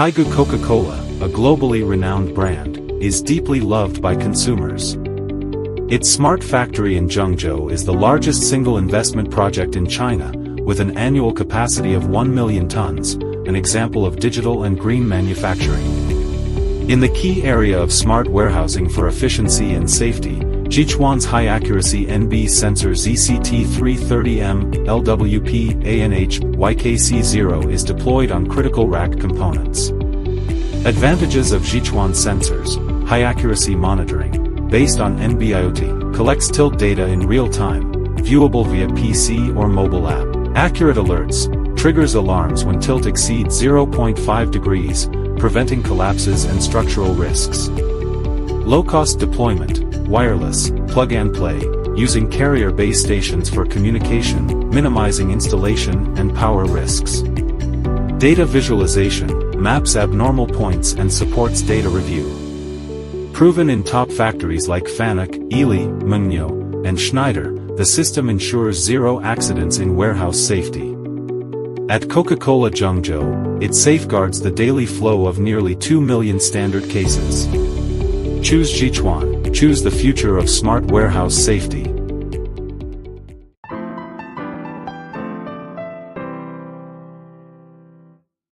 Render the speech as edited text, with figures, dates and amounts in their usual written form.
Taigu Coca-Cola, a globally renowned brand, is deeply loved by consumers. Its smart factory in Zhengzhou is the largest single investment project in China, with an annual capacity of 1 million tons, an example of digital and green manufacturing. In the key area of smart warehousing for efficiency and safety, Zhichuan's high-accuracy NB sensor ZCT330M, LWP, ANH, YKC0 is deployed on critical rack components. Advantages of Zhichuan sensors: high-accuracy monitoring, based on NB-IoT, collects tilt data in real time, viewable via PC or mobile app. Accurate alerts, triggers alarms when tilt exceeds 0.5 degrees, preventing collapses and structural risks. Low-cost deployment, wireless, plug-and-play, using carrier base stations for communication, minimizing installation and power risks. Data visualization, maps abnormal points and supports data review. Proven in top factories like FANUC, Yili, Mengniu, and Schneider, the system ensures zero accidents in warehouse safety. At Coca-Cola Zhengzhou, it safeguards the daily flow of nearly 2 million standard cases. Choose Zhichuan, choose the future of smart warehouse safety.